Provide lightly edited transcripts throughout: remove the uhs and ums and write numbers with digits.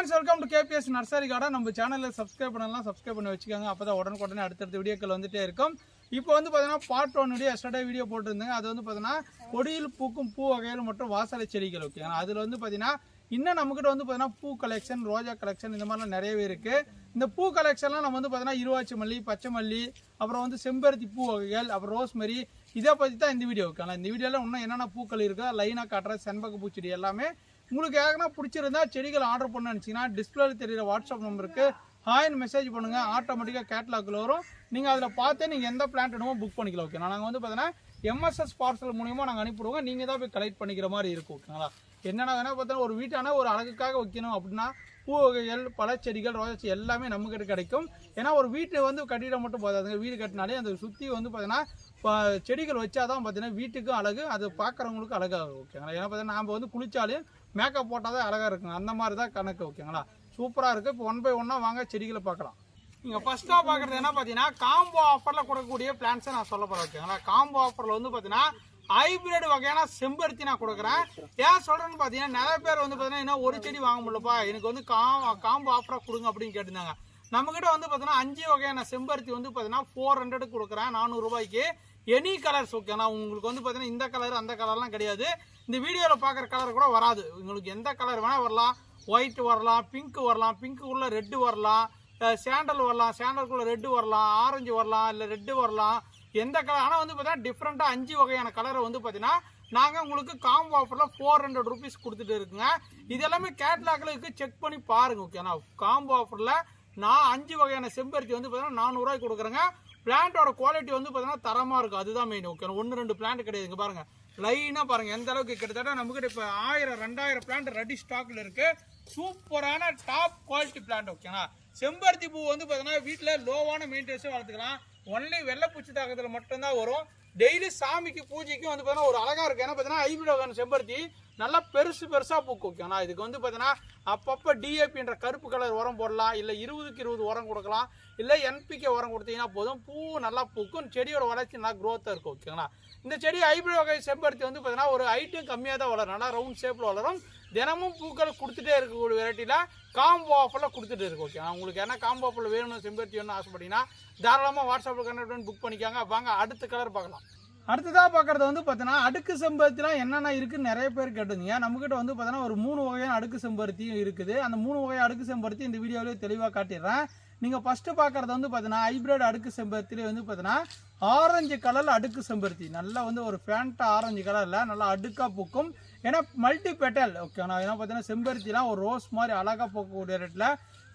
friends, welcome to KPS Nursery Garden. நம்ம சேனலை subscribe பண்ணலாம், சப்ஸ்கிரைப் பண்ணி வச்சுக்கோங்க. அப்பதான் உடனுக்குடனே அடுத்தடுத்த வீடியோக்கள் வந்துட்டே இருக்கும். இப்போ வந்து பார்த்தீங்கன்னா பார்ட் 1 வீடியோ எஸ்டர்டே வீடியோ போட்டுருந்தேங்க. அது வந்து பார்த்தீங்கன்னா கொடியில் பூக்கும் பூ வகைகள் மற்றும் வாசலை செடிகள். ஓகே, அதில் வந்து பார்த்தீங்கன்னா இன்னும் நம்மகிட்ட வந்து பார்த்தீங்கன்னா பூ கலெக்ஷன், ரோஜா கலெக்ஷன் இந்த மாதிரிலாம் நிறையவே இருக்குது. இந்த பூ கலெக்ஷன்லாம் நம்ம வந்து பார்த்தீங்கன்னா இருவாச்சி மல்லி, பச்சை மல்லி, அப்புறம் வந்து செம்பருத்தி பூ வகைகள், அப்புறம் ரோஸ்மெரி, இதை பற்றி தான் இந்த வீடியோ ஓகே. இந்த வீடியோவில் இன்னும் என்னென்ன பூக்கள் இருக்கோ லைனாக காட்டுற செண்பக பூச்செடி எல்லாமே உங்களுக்கு ஏன்னா பிடிச்சிருந்தா செடிகள் ஆர்டர் பண்ண நினச்சிங்கன்னா டிஸ்பிளேல தெரியுற வாட்ஸ்அப் நம்பருக்கு ஹாய்னு மெசேஜ் பண்ணுங்கள். ஆட்டோமேட்டிக்காக கேட்லாக்கில் வரும். நீங்கள் அதில் பார்த்தே நீங்கள் எந்த பிளான்ட் வேணுமோ புக் பண்ணிக்கலாம். ஓகே, நாங்கள் வந்து பார்த்தீங்கன்னா எம்எஸ்எஸ் பார்சல் மூலியமாக நாங்கள் அனுப்பிடுவோம். நீங்கள் தான் போய் கலெக்ட் பண்ணிக்கிற மாதிரி இருக்கும். ஓகேங்களா, என்னென்ன வேணால் பார்த்தீங்கன்னா ஒரு வீட்டான ஒரு அழகுக்காக வைக்கணும் அப்படின்னா பூ வகைகள், பழச்செடிகள், ரோஜாச்சி எல்லாமே நம்மக்கிட்ட கிடைக்கும். ஏன்னா ஒரு வீட்டை வந்து கட்டிட மட்டும் போதாதுங்க. வீடு கட்டினாலே அந்த சுற்றி வந்து பார்த்தீங்கன்னா செடிகள் வச்சாதான் பார்த்தீங்கன்னா வீட்டுக்கும் அழகு, அது பார்க்குறவங்களுக்கும் அழகாகும். ஓகேங்களா, ஏன்னா பார்த்தீங்கன்னா நாம் வந்து குளிச்சாலும் மேக்கப் போட்டால் தான் அழகாக இருக்குங்க. அந்த மாதிரி தான் கணக்கு. ஓகேங்களா, சூப்பராக இருக்குது. இப்போ 1 by 1 வாங்க செடிகளை பார்க்கலாம். நீங்கள் ஃபஸ்ட்டாக பார்க்குறது என்ன பார்த்தீங்கன்னா காம்போ ஆஃபரில் கொடுக்கக்கூடிய பிளான்ஸை நான் சொல்ல போகிறேன். ஓகேங்களா, காம்போ ஆஃபரில் வந்து பார்த்தீங்கன்னா ஹைபிரிட் வகையான செம்பருத்தி நான் கொடுக்குறேன். ஏன் சொல்கிறேன்னு பார்த்தீங்கன்னா நிறைய பேர் வந்து பார்த்தீங்கன்னா இன்னும் ஒரு செடி வாங்க முடியலப்பா, எனக்கு வந்து காம்போ ஆஃபராக கொடுங்க அப்படின்னு கேட்டிருந்தாங்க. நம்மக்கிட்ட வந்து பார்த்தீங்கன்னா 5 வகையான செம்பருத்தி வந்து பார்த்தீங்கன்னா 400 கொடுக்குறேன், 400 ரூபாய்க்கு. Any colours. ஓகேண்ணா, உங்களுக்கு வந்து பார்த்தீங்கன்னா இந்த கலர் அந்த கலர்லாம் கிடையாது. இந்த வீடியோவில் பார்க்குற கலர் கூட வராது. உங்களுக்கு எந்த கலர் வேணால் வரலாம். ஒயிட் வரலாம், பிங்க் வரலாம், பிங்க்குள்ளே ரெட்டு வரலாம், சாண்டல் வரலாம், சாண்டலுக்குள்ளே ரெட்டு வரலாம், ஆரஞ்சு வரலாம், இல்லை ரெட்டு வரலாம், எந்த கலர். ஆனால் வந்து பார்த்தீங்கன்னா டிஃப்ரெண்ட்டாக 5 வகையான கலரை வந்து பார்த்தீங்கன்னா நாங்கள் உங்களுக்கு காம்போ ஆஃபரில் 400 ரூபீஸ் கொடுத்துட்டு இருக்குங்க. இது எல்லாமே கேட்லாகில் இருக்குது, செக் பண்ணி பாருங்கள். ஓகேண்ணா, காம்போ ஆஃபரில் நான் 5 வகையான செம்பருத்தி வந்து பார்த்தீங்கன்னா 400 ரூபாய்க்கு கொடுக்குறேங்க. பிளான்ட்டோட குவாலிட்டி வந்து பார்த்தீங்கன்னா தரமாக இருக்கும், அதுதான் மெயின். ஓகே, 1-2 பிளான்ட் கிடையாதுங்க. பாருங்கள் லைனாக பாருங்கள் எந்த அளவுக்கு. கிட்டத்தட்ட நம்மக்கிட்ட இப்போ 1000-2000 பிளான்ட் ரெடி ஸ்டாக்கில் இருக்குது. சூப்பரான டாப் குவாலிட்டி பிளான்ட். ஓகேங்களா, செம்பருத்தி பூ வந்து பார்த்தீங்கன்னா வீட்டில் லோவான மெயின்டெனன்ஸே வளர்த்துக்கலாம். ஒன்லி வெள்ளைப்பூச்சி தாக்கத்தில் மட்டும்தான் வரும். டெய்லி சாமிக்கு பூஜைக்கும் வந்து பார்த்தீங்கன்னா ஒரு அழகாக இருக்குது. ஏன்னா பார்த்தீங்கன்னா ஹைபிரிட் வகையான செம்பருத்தி நல்லா பெருசாக பூக்கும். ஓகேண்ணா, இதுக்கு வந்து பார்த்தீங்கன்னா அப்பப்போ டிஏபின்ற கருப்பு கலர் உரம் போடலாம், இல்லை 20க்கு 20 உரம் கொடுக்கலாம், இல்லை NPK உரம் கொடுத்தீங்கன்னா போதும். பூ நல்லா பூக்கும், செடியோட வளர்ச்சி நல்லா க்ரோத்தாக இருக்கும். ஓகேங்களா, இந்த செடி ஹைபிரிட் வகை செம்பருத்தி வந்து பார்த்தீங்கன்னா ஒரு ஹைட்டும் கம்மியாக தான் வளரும், நல்லா ரவுண்ட் ஷேப்பில் வளரும். தினமும் பூக்கள் கொடுத்துட்டே இருக்கக்கூடிய வெரைட்டியில் காம்போ ஆஃபரில் கொடுத்துட்டு இருக்கு. ஓகே, உங்களுக்கு என்ன காம்போ ஆஃபரில் வேணும் செம்பருத்தி வேணும்னு ஆசைப்பட்டீங்கன்னா தாராளமாக வாட்ஸ்அப்பில் கனெக்ட் பண்ணி புக் பண்ணிக்காங்க. வாங்க அடுத்த கலர் பார்க்கலாம். அடுத்ததாக பார்க்குறது வந்து பார்த்தீங்கன்னா அடுக்கு செம்பருத்திலாம் என்னென்ன இருக்குன்னு நிறைய பேர் கேட்டுங்க. நம்மக்கிட்ட வந்து பார்த்தீங்கன்னா ஒரு 3 வகையான அடுக்கு செம்பருத்தியும் இருக்குது. அந்த 3 வகையான அடுக்கு செம்பருத்தி இந்த வீடியோவிலே தெளிவாக காட்டிடுறேன். நீங்கள் ஃபஸ்ட்டு பார்க்குறது வந்து பார்த்தீங்கன்னா ஹைபிரிட் அடுக்கு செம்பருத்திலே வந்து பார்த்தீங்கன்னா ஆரஞ்சு கலரில் அடுக்கு செம்பருத்தி நல்லா வந்து ஒரு ஃபேண்டா ஆரஞ்சு கலரில் நல்லா அடுக்காக பூக்கும். ஏன்னா மல்டி பெட்டல். ஓகே, நான் என்ன பார்த்தீங்கன்னா செம்பருத்திலாம் ஒரு ரோஸ் மாதிரி அழகாக போக்கக்கூடிய ரேட்டில்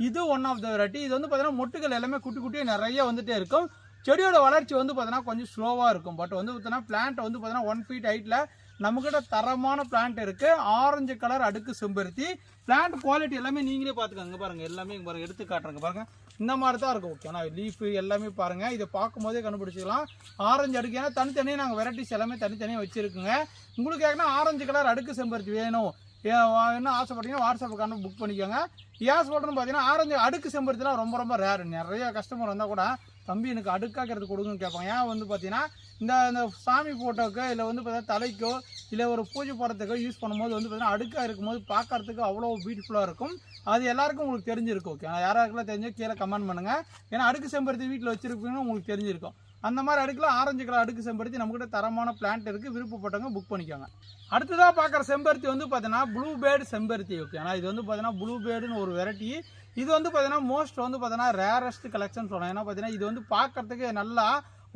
இது ஒன் ஆஃப் த வெரைட்டி. இது வந்து பார்த்தீங்கன்னா மொட்டுகள் எல்லாமே குட்டி குட்டியாக நிறைய வந்துகிட்டே இருக்கும். செடியோட வளர்ச்சி வந்து பார்த்தீங்கன்னா கொஞ்சம் ஸ்லோவாக இருக்கும். பட் வந்து பார்த்தீங்கன்னா பிளான்ட் வந்து பார்த்தீங்கன்னா 1 feet ஹைட்டில் நம்மக்கிட்ட தரமான பிளான்ட் இருக்குது. ஆரஞ்சு கலர் அடுக்கு செம்பருத்தி பிளான்ட் குவாலிட்டி எல்லாமே நீங்களே பார்த்துக்கோங்க. பாருங்கள் எல்லாமே பாருங்கள், எடுத்து காட்டுறங்க பாருங்கள், இந்த மாதிரி தான் இருக்கும். ஓகேண்ணா, லீஃபு எல்லாமே பாருங்கள், இதை பார்க்கும்போதே கண்டுபிடிச்சிக்கலாம். ஆரஞ்சு அடுக்கு, ஏன்னா தனித்தனியாக நாங்கள் வெரைட்டிஸ் எல்லாமே தனித்தனியாக வச்சுருக்குங்க. உங்களுக்கு ஏன்னா ஆரஞ்சு கலர் அடுக்கு செம்பருத்தி வேணும் என்ன ஆசைப்பட்டீங்கன்னா வாட்ஸ்அப்புக்கான புக் பண்ணிக்கோங்க. ஏன் சொல்கிறேன்னு பார்த்தீங்கன்னா ஆரஞ்சு அடுக்கு செம்பருத்திலாம் ரொம்ப ரொம்ப ரேர். நிறைய கஸ்டமர் வந்தால் கூட தம்பி எனக்கு அடுக்காக்கிறது கொடுங்கன்னு கேட்பாங்க. ஏன் வந்து பார்த்தீங்கன்னா இந்த சாமி ஃபோட்டோக்கோ இல்லை வந்து பார்த்தீங்கன்னா தலைக்கோ இல்லை ஒரு பூஜை போடுறதுக்கோ யூஸ் பண்ணும்போது வந்து பார்த்தீங்கன்னா அடுக்காக இருக்கும்போது பார்க்கறதுக்கு அவ்வளோ பியூட்டிஃபுல்லாக இருக்கும். அது எல்லாருக்கும் உங்களுக்கு தெரிஞ்சிருக்கும். ஓகே, யாராருக்கெல்லாம் தெரிஞ்சோ கீழே கமெண்ட் பண்ணுங்கள். ஏன்னா அடுக்கு செம்பருத்தி வீட்டில் வச்சுருப்பீங்கன்னு உங்களுக்கு தெரிஞ்சிருக்கும். அந்த மாதிரி அடுக்கில் ஆரஞ்சு கலர் அடுக்கு செம்பருத்தி நம்மக்கிட்ட தரமான பிளான்ட் இருக்குது. விருப்பப்பட்டவங்க புக் பண்ணிக்கோங்க. அடுத்ததாக பார்க்குற செம்பருத்தி வந்து பார்த்தீங்கன்னா ப்ளூ பேர்டு செம்பருத்தி. ஓகே, ஆனால் இது வந்து பார்த்தீங்கன்னா ப்ளூ பேர்டுன்னு ஒரு வெரைட்டி. இது வந்து பார்த்தீங்கன்னா மோஸ்ட் வந்து பார்த்தீங்கன்னா ரேரஸ்ட் கலெக்ஷன் சொல்லலாம். ஏன்னா பார்த்தீங்கன்னா இது வந்து பார்க்கறதுக்கு நல்லா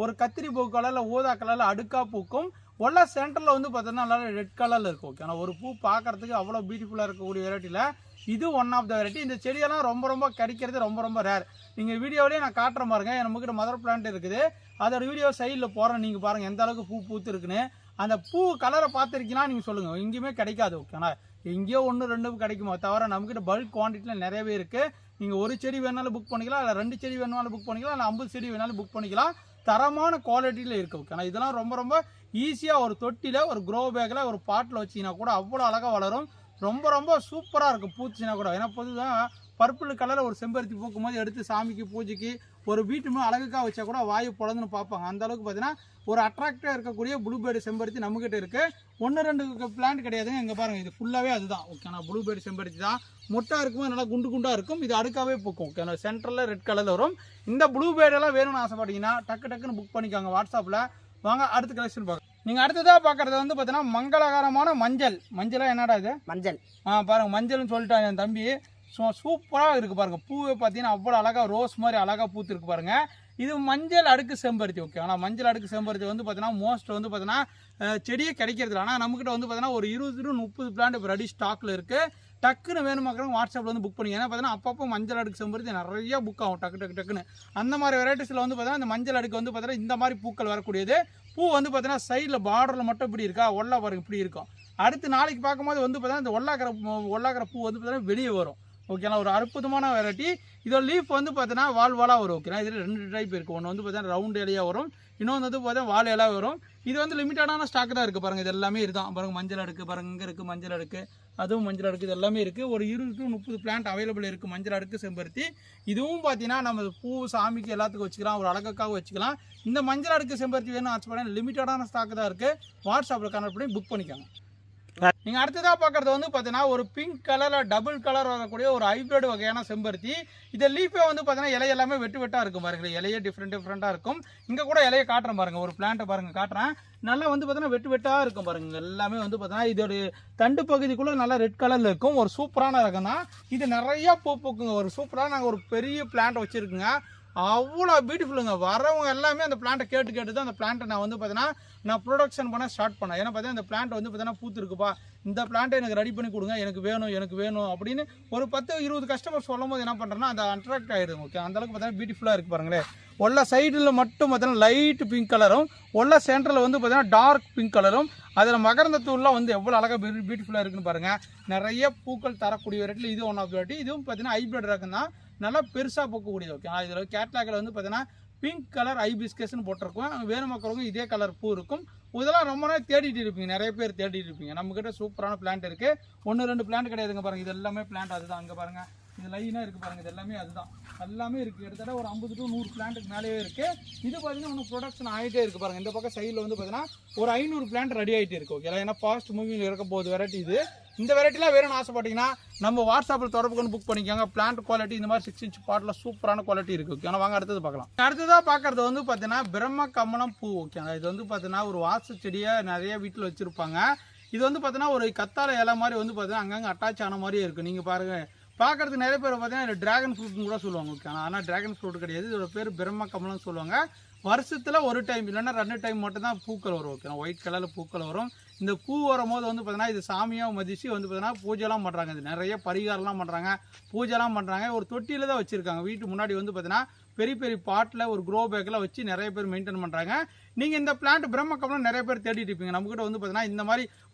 ஒரு கத்திரி பூ கலரில் ஊதா கலரில் அடுக்காக பூக்கும். ஒல்லா சென்டரில் வந்து பார்த்தீங்கன்னா நல்லா ரெட் கலரில் இருக்கும். ஓகே, ஆனால் ஒரு பூ பார்க்கறதுக்கு அவ்வளோ பியூட்டிஃபுல்லாக இருக்கக்கூடிய வெரைட்டியில் இது ஒன் ஆஃப் த வெரைட்டி. இந்த செடியெல்லாம் ரொம்ப ரொம்ப கிடைக்கிறது ரொம்ப ரொம்ப ரேர். நீங்கள் வீடியோவிலேயே நான் காட்டுற பாருங்க, நம்மக்கிட்ட மதர் பிளான்ட் இருக்குது. அதோட வீடியோ சைடில் போகிறேன், நீங்கள் பாருங்கள் எந்த அளவுக்கு பூ பூத்து இருக்குன்னு. அந்த பூ கலரை பார்த்துருக்கீங்கன்னா நீங்கள் சொல்லுங்கள், எங்கேயுமே கிடைக்காது. ஓகேண்ணா, எங்கேயோ 1-2 கிடைக்குமோ தவிர நம்மக்கிட்ட பல்க் குவான்டிட்டியில் நிறையவே இருக்குது. நீங்கள் ஒரு செடி வேணாலும் புக் பண்ணிக்கலாம், இல்லை 2 செடி வேணாலும் புக் பண்ணிக்கலாம், இல்லை 50 செடி வேணாலும் புக் பண்ணிக்கலாம். தரமான குவாலிட்டியில் இருக்குது. ஓகேண்ணா, இதெல்லாம் ரொம்ப ரொம்ப ஈஸியாக ஒரு தொட்டியில் ஒரு க்ரோ பேக்கில் ஒரு பாட்டில் வச்சிங்கன்னா கூட அவ்வளோ அழகாக வளரும். ரொம்ப ரொம்ப சூப்பராக இருக்கும் பூச்சினா கூட. ஏன்னா பொதுவாக பர்பிள் கலரில் ஒரு செம்பருத்தி பூக்கும் போது எடுத்து சாமிக்கு பூஜைக்கு ஒரு வீட்டு அழகுக்காக வச்சா கூட வாயு பொழந்துன்னு பார்ப்பாங்க. அந்த அளவுக்கு பார்த்தீங்கன்னா ஒரு அட்ராக்டாக இருக்கக்கூடிய ப்ளூபேர்டு செம்பருத்தி நம்மகிட்ட இருக்குது. 1-2 பிளான்ட் கிடையாதுங்க. இங்கே பாருங்கள், இது ஃபுல்லாகவே அதுதான் ஓகேண்ணா. ப்ளூபேர்டு செம்பருத்தி தான். மொட்டா இருக்கும்போது நல்லா குண்டு குண்டாக இருக்கும். இது அடுக்காவே பூக்கும் ஓகேண்ணா. சென்டரில் ரெட் கலரில் வரும். இந்த ப்ளூபேர்டெல்லாம் வேணும்னு ஆசைப்பட்டீங்கன்னா டக்குன்னு புக் பண்ணிக்கோங்க வாட்ஸ்அப்பில். வாங்க அடுத்த கலெக்ஷன் பார்க்கலாம். நீங்கள் அடுத்ததாக பார்க்குறது வந்து பார்த்தீங்கன்னா மங்களகரமான மஞ்சளாக என்னடா இது மஞ்சள். பாருங்கள், மஞ்சள்னு சொல்லிட்டாங்க என் தம்பி. சூப்பராக இருக்குது பாருங்கள். பூவை பார்த்தீங்கன்னா அவ்வளோ அழகாக ரோஸ் மாதிரி அழகாக பூத்து இருக்கு பாருங்கள். இது மஞ்சள் அடுக்கு செம்பருத்தி ஓகே. ஆனால் மஞ்சள் அடுக்கு செம்பருத்தி வந்து பார்த்தீங்கன்னா மோஸ்ட் வந்து பார்த்தீங்கன்னா செடியே கிடைக்கிறது. ஆனால் நம்மகிட்ட வந்து பார்த்தீங்கன்னா ஒரு 20-30 பிளான்ட் இப்போ ரெடி ஸ்டாக்கில் இருக்குது. டக்குன்னு வேணுமாக்கிறவங்க வாட்ஸ்அப்பில் வந்து புக் பண்ணி. ஏன்னா பார்த்தீங்கன்னா அப்பப்போ மஞ்சள் அடுக்கு செம்பருத்தி நிறைய புக் ஆகும் டக்குன்னு. அந்த மாதிரி வெரைட்டிஸில் வந்து பார்த்தீங்கன்னா இந்த மஞ்சள் அடுக்கு வந்து பார்த்தீங்கன்னா இந்த மாதிரி பூக்கள் வரக்கூடியது. பூ வந்து பார்த்தீங்கன்னா சைடில் பார்டரில் மட்டும் இப்படி இருக்கா, ஒல்லா பாருங்க இப்படி இருக்கும். அடுத்து நாளைக்கு பார்க்கும்போது வந்து பார்த்தீங்கன்னா இந்த ஒல்லாக்கிற பூ வந்து பார்த்தீங்கன்னா வெளியே வரும் ஓகேங்களா. ஒரு அற்புதமான வெரைட்டி. இதோட லீஃப் வந்து பார்த்தீங்கன்னா வால் வரும் ஓகேனா. இதில் 2 டைப் இருக்குது. ஒன்று வந்து பார்த்தீங்கன்னா ரவுண்ட் இலையாக வரும், இன்னொன்று வந்து பார்த்தீங்கன்னா வால் இலையாக வரும். இது வந்து லிமிட்டடான ஸ்டாக் தான் இருக்குது பாருங்கள். இது எல்லாமே இதுதான் பாருங்கள். மஞ்சள் அடுக்கு பாருங்கள், இங்கே இருக்குது மஞ்சள் அடுக்கு, அதுவும் மஞ்சள் அடுக்கு, இது எல்லாமே இருக்குது. ஒரு 20-30 பிளான்ட் அவைலபிள் இருக்குது மஞ்சள் அடுக்கு செம்பருத்தி. இதுவும் பார்த்தீங்கன்னா நம்ம பூ சாமிக்கு எல்லாத்துக்கும் வச்சுக்கலாம், ஒரு அழகுக்காக வச்சுக்கலாம். இந்த மஞ்சள் அடுக்கு செம்பருத்தி வேணும் ஆசைப்பட லிமிட்டடான ஸ்டாக் தான் இருக்குது. வாட்ஸ்அப்பில் கனெக்ட் பண்ணி புக் பண்ணிக்கோங்க. நீங்கள் அடுத்ததாக பார்க்குறது வந்து பார்த்தீங்கன்னா ஒரு பிங்க் கலரில் டபுள் கலர் வரக்கூடிய ஒரு ஹைப்ரிட் வகையான செம்பருத்தி. இதை லீஃபே வந்து பார்த்தீங்கன்னா இலை எல்லாமே வெட்டாக இருக்கும் பாருங்கள். இலையே டிஃப்ரெண்ட்டாக இருக்கும். இங்கே கூட இலையை காட்டுறேன் பாருங்கள். ஒரு பிளான்ட்டை பாருங்கள் காட்டுறேன். நல்லா வந்து பார்த்தீங்கன்னா வெட்டாக இருக்கும் பாருங்கள். எல்லாமே வந்து பார்த்தீங்கன்னா இதோட தண்டு பகுதிக்குள்ளே நல்லா ரெட் கலரில் இருக்கும். ஒரு சூப்பரான ரகம் தான் இது. நிறையா பூக்குங்க. ஒரு சூப்பராக நாங்கள் ஒரு பெரிய பிளான்ட் வச்சுருக்குங்க. அவ்வளோ பியூட்டிஃபுல்லுங்க. வரவங்க எல்லாமே அந்த பிளான்ட்டை கேட்டு தான் அந்த பிளான்ட்டை நான் வந்து பார்த்தீங்கன்னா நான் ப்ரொடக்ஷன் பண்ண ஸ்டார்ட் பண்ணேன். ஏன்னா பார்த்தீங்கன்னா இந்த பிளான்ட் வந்து பார்த்தீங்கன்னா பூத்து இருக்குப்பா, இந்த பிளான்ட்டை எனக்கு ரெடி பண்ணி கொடுங்க, எனக்கு வேணும் அப்படின்னு ஒரு 10-20 கஸ்டமர் சொல்லும் போது என்ன பண்ணுறேன்னா அந்த அட்ராக்ட் ஆகிடும் ஓகே. அந்தளவுக்கு பார்த்தீங்கன்னா பியூட்டிஃபுல்லாக இருக்குது பாருங்களேன். ஒல்ல சைடில் மட்டும் பார்த்தீங்கன்னா லைட் பிங்க் கலரும், ஒல்ல சென்டரில் வந்து பார்த்தீங்கன்னா டார்க் பிங்க் கலரும், அதில் மகரந்த தூள்லாம் வந்து எவ்வளோ அழகாக பியூட்டிஃபுல்லாக இருக்குன்னு பாருங்கள். நிறைய பூக்கள் தரக்கூடிய வெரைட்டியில் இது ஒன் ஆஃப் வெரைட்டி. இதுவும் பார்த்தீங்கன்னா ஹைப்ரிட் ரகம் தான், நல்லா பெருசாக பூக்கக்கூடியது ஓகே. இதில் கேட்லாக்கில் வந்து பார்த்தீங்கன்னா பிங்க் கலர் ஐபிஸ்கஸ்ன்னு போட்டிருக்கோம். வேணுமாக்கிறவங்க இதே கலர் பூ இருக்கும். இதெல்லாம் ரொம்ப நாள் தேடிட்டு இருப்பீங்க, நிறைய பேர் தேடிட்டு இருப்பீங்க. நம்மக்கிட்ட சூப்பரான பிளான்ட் இருக்குது. 1-2 பிளான்ட் கிடையாதுங்க பாருங்கள். இது எல்லாமே பிளான்ட் அதுதான். அங்கே பாருங்கள், இது லைனாக இருக்குது பாருங்கள். இது எல்லாமே அதுதான், எல்லாமே இருக்குது. கிட்டத்தட்ட ஒரு 50-100 பிளான்ட்டுக்கு மேலேயே இருக்குது. இது பார்த்தீங்கன்னா ஒன்று ப்ரொடக்ஷன் ஆகிட்டே இருக்குது பாருங்கள். இந்த பக்கம் சைடில் வந்து பார்த்தீங்கன்னா ஒரு 500 பிளான்ட் ரெடி ஆகிட்டே இருக்குது ஓகே. ஏன்னா ஃபாஸ்ட் மூவிங் இருக்க போகுது வெரைட்டி இது. இந்த வெரைட்டிலாம் வேணும்னு ஆசைப்பட்டீங்கன்னா நம்ம வாட்ஸ்அப்பில் தொடர்பு கொண்டு புக் பண்ணிக்கோங்க. பிளான்ட் குவாலிட்டி இந்த மாதிரி 6 இன்ச் பாட்டில் சூப்பரான குவாலிட்டி இருக்குது ஓகே. ஆனால் வாங்க அடுத்தது பார்க்கலாம். அடுத்ததாக பார்க்குறது வந்து பார்த்தீங்கன்னா பிரம்ம கமலம் பூ ஓகே. இது வந்து பார்த்தீங்கன்னா ஒரு வாசு செடியை நிறைய வீட்டில் வச்சுருப்பாங்க. இது வந்து பார்த்தீங்கன்னா ஒரு கத்தாழை இலை மாதிரி வந்து பார்த்தீங்கன்னா அங்கங்கே அட்டாச் ஆன மாதிரியே இருக்குது. நீங்கள் பாருங்கள், பார்க்குறதுக்கு நிறைய பேர் பார்த்தீங்கன்னா ட்ராகன் ஃப்ரூட்னு கூட சொல்லுவாங்க ஓகே. ஆனால் ட்ராகன் ஃப்ரூட் கிடையாது. இதோட பேர் பிரம்ம கமலம்னு சொல்லுவாங்க. வருஷத்தில் ஒரு டைம் இல்லைன்னா 2 டைம் மட்டும் தான் பூக்கள் வரும் ஓகே. ஒயிட் கலரில் பூக்கள் வரும். இந்த பூ வரும்போது வந்து பார்த்தீங்கன்னா இது சாமியாக மதித்து வந்து பார்த்தீங்கன்னா பூஜைலாம் பண்ணுறாங்க. இது நிறைய பரிகாரம்லாம் பண்ணுறாங்க, பூஜைலாம் பண்ணுறாங்க. ஒரு தொட்டியில் தான் வச்சுருக்காங்க. வீட்டு முன்னாடி வந்து பார்த்தீங்கன்னா பெரிய பாட்டில் ஒரு க்ரோ பேக்கில் வச்சு நிறைய பேர் மெயின்டைன் பண்ணுறாங்க. நீங்கள் இந்த பிளான்ட் பிரம்ம கமலம் நிறைய பேர் தேடிட்டு இருப்பீங்க. நம்மக்கிட்ட வந்து பார்த்தீங்கன்னா இந்த மாதிரி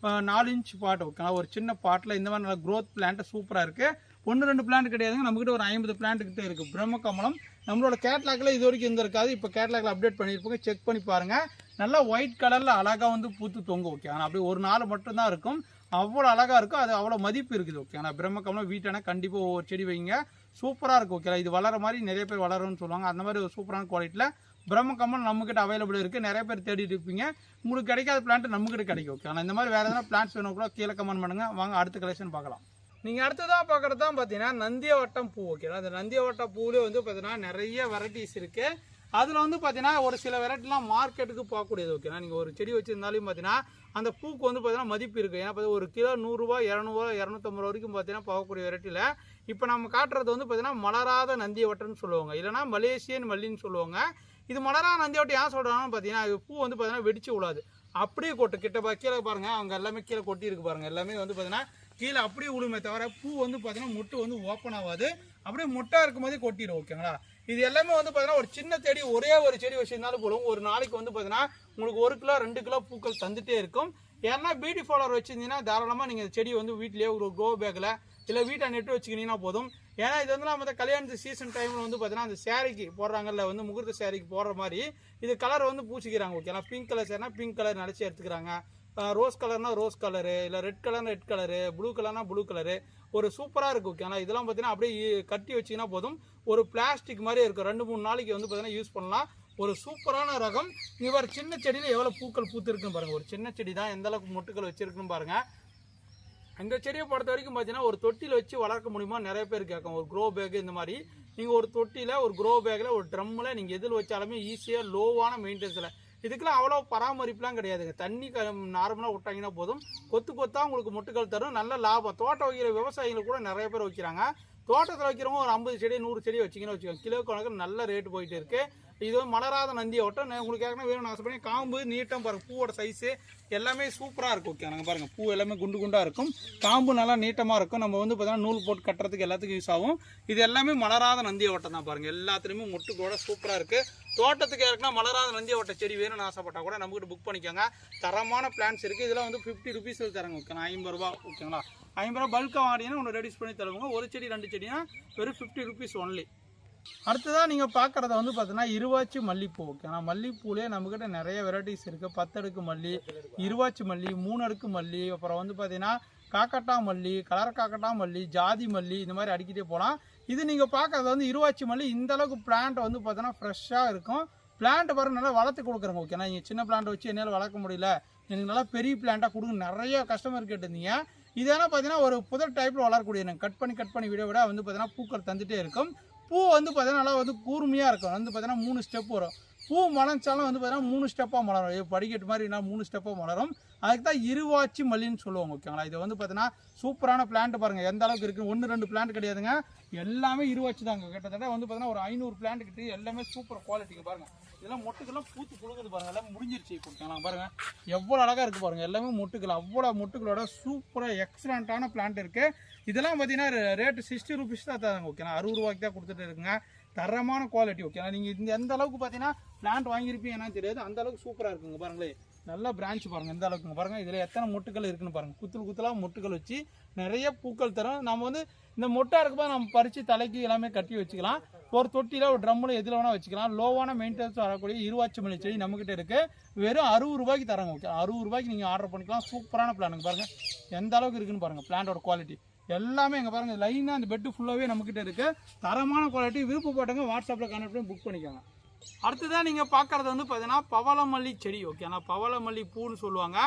4 இன்ச் பாட் ஓகே. ஒரு சின்ன பாட்டில் இந்த மாதிரி நல்லா க்ரோத் பிளான்ட்டு சூப்பராக இருக்குது. 1-2 பிளான்ட் கிடையாதுங்க. நம்மக்கிட்ட ஒரு 50 பிளான்ட் கிட்டே இருக்குது பிரம்ம கமலம். நம்மளோட கேட்லாக்ல இது வரைக்கும் இருந்திருக்காது. இப்போ கேட்லாக்ல அப்டேட் பண்ணியிருப்போங்க, செக் பண்ணி பாருங்கள். நல்லா ஒயிட் கலரில் அழகாக வந்து பூத்து தொங்கும் ஓகே. ஆனால் அப்படி ஒரு நாள் மட்டும்தான் இருக்கும். அவ்வளோ அழகாக இருக்கும். அது அவ்வளோ மதிப்பு இருக்குது ஓகே. ஆனால் பிரம்ம கமலம் வீட்டான கண்டிப்பாக ஒவ்வொரு செடி வைங்க, சூப்பராக இருக்கும் ஓகே. இது வளர மாதிரி நிறைய பேர் வளரும்னு சொல்லுவாங்க. அந்த மாதிரி ஒரு சூப்பரான குவாலிட்டியில் பிரம்ம கமலம் நம்மக்கிட்ட அவைலபிள் இருக்குது. நிறைய பேர் தேடிட்டு இருப்பீங்க. உங்களுக்கு கிடைக்காத பிளான்ட் நம்மக்கிட்ட கிடைக்கும் ஓகே. ஆனால் இந்த மாதிரி வேறு எதனா பிளான்ட்ஸ் வேணும் கூட கீழே கமெண்ட் பண்ணுங்கள். வாங்க அடுத்த கலெக்ஷன் பார்க்கலாம். நீங்கள் அடுத்ததாக பார்க்குறது தான் பார்த்தீங்கன்னா நந்தியவட்டம் பூ ஓகே. அந்த நந்தியவட்டம் பூவிலே வந்து பார்த்தீங்கன்னா நிறைய வெரைட்டிஸ் இருக்குது. அதில் வந்து பார்த்தீங்கன்னா ஒரு சில வெரைட்டிலாம் மார்க்கெட்டுக்கு போகக்கூடியது ஓகேனா. நீங்கள் ஒரு செடி வச்சுருந்தாலும் பார்த்தீங்கன்னா அந்த பூக்கு வந்து பார்த்தீங்கன்னா மதிப்பு இருக்குது. ஏன்னா பார்த்தீங்கன்னா ஒரு கிலோ 100 ரூபா 200 ரூபா 250 வரைக்கும் பார்த்தீங்கன்னா போகக்கூடிய வெரைட்டியில் இப்போ நம்ம காட்டுறது வந்து பார்த்தீங்கன்னா மலராத நந்தியவட்டம்னு சொல்லுவாங்க, இல்லைனா மலேசியன் மல்லின்னு சொல்லுவாங்க. இது மலராத நந்தியவட்டம் ஏன் சொல்கிறாங்கன்னு பார்த்தீங்கன்னா பூ வந்து பார்த்தீங்கன்னா வெடிச்சு விடாது, அப்படியே கொட்டு கீழே பாருங்கள். அவங்க எல்லாமே கீழே கொட்டி இருக்கு பாருங்கள். எல்லாமே வந்து பார்த்தீங்கன்னா கீழே அப்படியே உழுமே தவிர பூ வந்து பார்த்தீங்கன்னா மொட்டு வந்து ஓப்பன் ஆகாது, அப்படியே மொட்டாக இருக்கும் போதே கொட்டிடும் ஓகேங்களா. இது எல்லாமே வந்து பார்த்தீங்கன்னா ஒரு சின்ன செடி ஒரே ஒரு செடி வச்சிருந்தாலும் போலும் ஒரு நாளைக்கு வந்து பார்த்தீங்கன்னா உங்களுக்கு 1 கிலோ 2 கிலோ பூக்கள் தந்துட்டே இருக்கும். ஏன்னா பியூட்டி ஃபாலோவர் வச்சிருந்தீங்கன்னா தாராளமாக நீங்கள் செடி வந்து வீட்டிலேயே ஒரு க்ரோ பேக்கில் இல்லை வீட்டை நெட்டு வச்சுக்கினீங்கன்னா போதும். ஏன்னா இது வந்து நம்ம கல்யாணத்து சீசன் டைமில் வந்து பார்த்தீங்கன்னா அந்த சேரீக்கு போடுறாங்கல்ல, வந்து முகூர்த்த சேரீக்கு போடுற மாதிரி இது கலர் வந்து பூசிக்கிறாங்க ஓகே. ஏன்னா பிங்க் கலர் சேரீனா பிங்க் கலர் நினச்சி எடுத்துக்கிறாங்க, ரோஸ் கலர்னா ரோஸ் கலரு, இல்லை ரெட் கலர்னா ரெட் கலரு, ப்ளூ கலர்னா ப்ளூ கலரு, ஒரு சூப்பராக இருக்கும். ஓகேங்களா, இதெல்லாம் பார்த்தீங்கன்னா அப்படியே கட்டி வச்சிங்கன்னா போதும், ஒரு பிளாஸ்டிக் மாதிரியே இருக்கும். 2-3 நாளைக்கு வந்து பார்த்தீங்கன்னா யூஸ் பண்ணலாம். ஒரு சூப்பரான ரகம். இவர் சின்ன செடியில் எவ்வளோ பூக்கள் பூத்து இருக்குன்னு பாருங்கள். ஒரு சின்ன செடி தான் எந்த அளவுக்கு மொட்டுக்கள் வச்சிருக்குன்னு பாருங்கள். இந்த செடியை பொறுத்த வரைக்கும் பார்த்தீங்கன்னா ஒரு தொட்டியில் வச்சு வளர்க்க முடியுமா நிறைய பேர் கேட்கும். ஒரு க்ரோ பேக் இந்த மாதிரி நீங்கள் ஒரு தொட்டியில், ஒரு க்ரோ பேக்கில், ஒரு ட்ரம்மில் நீங்கள் எதில் வச்சாலுமே ஈஸியாக லோவான மெயின்டெனன்ஸில், இதுக்கெல்லாம் அவ்வளோ பராமரிப்புலாம் கிடையாதுங்க. தண்ணி நார்மலாக விட்டாங்கன்னா போதும், கொத்து கொத்தாக உங்களுக்கு மொட்டுக்கள் தரும். நல்ல லாபம். தோட்டம் வைக்கிற விவசாயிகள் கூட நிறைய பேர் வைக்கிறாங்க. தோட்டத்தில் வைக்கிறவங்க ஒரு 50 செடி 100 செடி வச்சிங்கன்னு வச்சுக்கோங்க, கிலோ கணக்கு நல்ல ரேட்டு போயிட்டு இருக்குது. இது வந்து மலராத நந்தியை ஒட்டம் உங்களுக்கு ஏற்கனவே வேணும்னு ஆசைப்படி. காம்பு நீட்டம் பாருங்கள், பூவோட சைஸு எல்லாமே சூப்பராக இருக்கும். ஓகே, நாங்கள் பாருங்கள் பூ எல்லாமே குண்டு குண்டாக இருக்கும், காம்பு நல்லா நீட்டமாக இருக்கும். நம்ம வந்து பார்த்தீங்கன்னா நூல் போட்டு கட்டுறதுக்கு எல்லாத்துக்கும் யூஸ் ஆகும். இது எல்லாமே மலராத நந்தியை ஒட்டம் தான் பாருங்கள். எல்லாத்துலேயுமே மொட்டுக்கூட சூப்பராக இருக்குது. தோட்டத்துக்கு ஏற்கனவே மலராத நந்தியை ஒட்ட செடி வேணும்னு ஆசைப்பட்டால் கூட நம்மகிட்ட புக் பண்ணிக்கோங்க. தரமான பிளான்ஸ் இருக்குது. இதெல்லாம் வந்து 50 ருபீஸில் தராங்க. ஓகே, 50 ரூபா. ஓகேங்களா, 50 ரூபா பல்காக வாங்கினீங்கன்னா ஒன்று ரெடியூஸ் பண்ணி தருவாங்க. ஒரு செடி 2 செடினா வெறும் 50 ருபீஸ் ஒன்லி. அடுத்ததாக நீங்கள் பார்க்குறத வந்து பார்த்தீங்கன்னா இருவாச்சி மல்லிப்பூ. ஓகேங்களா, மல்லிப்பூலேயே நம்மக்கிட்ட நிறைய வெரைட்டிஸ் இருக்குது. 10 அடுக்கு மல்லி, இருவாச்சி மல்லி, 3 அடுக்கு மல்லி, அப்புறம் வந்து பார்த்தீங்கன்னா காக்கட்டா மல்லி, கலர் காக்கட்டா மல்லி, ஜாதி மல்லி, இந்த மாதிரி அடிக்கிட்டே போகலாம். இது நீங்கள் பார்க்குறது வந்து இருவாச்சி மல்லி. இந்த அளவுக்கு பிளான்ட் வந்து பார்த்தீங்கன்னா ஃப்ரெஷ்ஷாக இருக்கும். பிளான்ட் பாருங்க நல்லா வளர்த்து கொடுக்குறோங்க. ஓகேண்ணா, நீங்கள் சின்ன பிளான்ட் வச்சு என்னால் வளர்க்க முடியல, எனக்கு நல்லா பெரிய பிளான்ட்டாக கொடுங்க நிறைய கஸ்டமர் கேட்டிருந்தீங்க. இதெல்லாம் பார்த்தீங்கன்னா ஒரு புதர் டைப்பில் வளரக்கூடிய கட் பண்ணி விட வந்து பார்த்தீங்கன்னா பூக்கள் தந்துகிட்டே இருக்கும். பூ வந்து பார்த்தீங்கன்னா நல்லா வந்து கூர்மையாக இருக்கும். வந்து பார்த்தீங்கன்னா 3 ஸ்டெப் வரும். பூ மலர்ச்சாலும் வந்து பார்த்தீங்கன்னா 3 ஸ்டெப்பாக மலரும். படிக்கட்டு மாதிரி என்ன 3 ஸ்டெப்பாக மலரும். அதுக்கு தான் இருவாச்சி மல்லின்னு சொல்லுவாங்க. ஓகேங்களா, இது வந்து பார்த்தீங்கன்னா சூப்பரான பிளான்ட் பாருங்கள் எந்த அளவுக்கு இருக்குது. 1-2 பிளான்ட் கிடையாதுங்க, எல்லாமே இருவாச்சி தாங்க. கிட்டத்தட்ட வந்து பார்த்தீங்கன்னா ஒரு 500 பிளான்ட் கிட்ட எல்லாமே சூப்பர் குவாலிட்டிங்க பாருங்கள். இதெல்லாம் மொட்டுக்கெல்லாம் பூத்து கொடுக்குது பாருங்கள். எல்லாம் முடிஞ்சிருச்சு. ஓகேங்களா, பாருங்கள் எவ்வளோ அழகாக இருக்குது பாருங்கள். எல்லாமே மொட்டுக்கள், அவ்வளோ மொட்டுக்களோட சூப்பராக எக்ஸலண்ட்டான பிளான்ட் இருக்குது. இதெல்லாம் பார்த்தீங்கன்னா ரேட்டு 60 ருபீஸ் தான் தராங்க. ஓகேண்ணா, 60 ரூபாய்க்கு தான் கொடுத்துட்டு இருக்குங்க. தரமான குவாலிட்டி. ஓகேண்ணா, நீங்கள் இந்த எந்த அளவுக்கு பார்த்தீங்கன்னா பிளான்ட் வாங்கியிருப்பீங்க என்னன்னு தெரியாது, அந்த அளவுக்கு சூப்பராக இருக்குங்க பாருங்களேன். நல்ல பிரான்ச் பாருங்கள் எந்த அளவுக்குங்க பாருங்கள். இதில் எத்தனை மொட்டுக்கள் இருக்குன்னு பாருங்கள். குத்தலாக மொட்டுக்கள் வச்சு நிறைய பூக்கள் தரும். நம்ம வந்து இந்த மொட்டாக இருக்கும்போது நம்ம பறித்து தலைக்கு எல்லாமே கட்டி வச்சுக்கலாம். ஒரு தொட்டியில், ஒரு ட்ரம்மில் எதில் வேணால் வச்சுக்கலாம். லோவான மெயின்டெனன்ஸ் வரக்கூடிய இருவாச்சி மல்லி செடி நம்மகிட்ட இருக்குது. வெறும் 60 ரூபாய்க்கு தராங்க. ஓகே, 60 ரூபாய்க்கு நீங்கள் ஆர்டர் பண்ணிக்கலாம். சூப்பரான பிளானுங்க பாருங்கள் எந்த அளவுக்கு இருக்குன்னு பாருங்கள். பிளான்ட்டோட குவாலிட்டி எல்லாமே எங்கே பாருங்கள் லைனாக அந்த பெட்டு ஃபுல்லாகவே நம்மக்கிட்ட இருக்குது. தரமான குவாலிட்டி. விருப்பப்பட்டவங்க வாட்ஸ்அப்பில் கான்டாக்ட் பண்ணி புக் பண்ணிக்கோங்க. அடுத்ததான் நீங்கள் பார்க்குறது வந்து பார்த்தீங்கன்னா பவளமல்லி செடி. ஓகேண்ணா, பவளமல்லி பூன்னு சொல்லுவாங்க.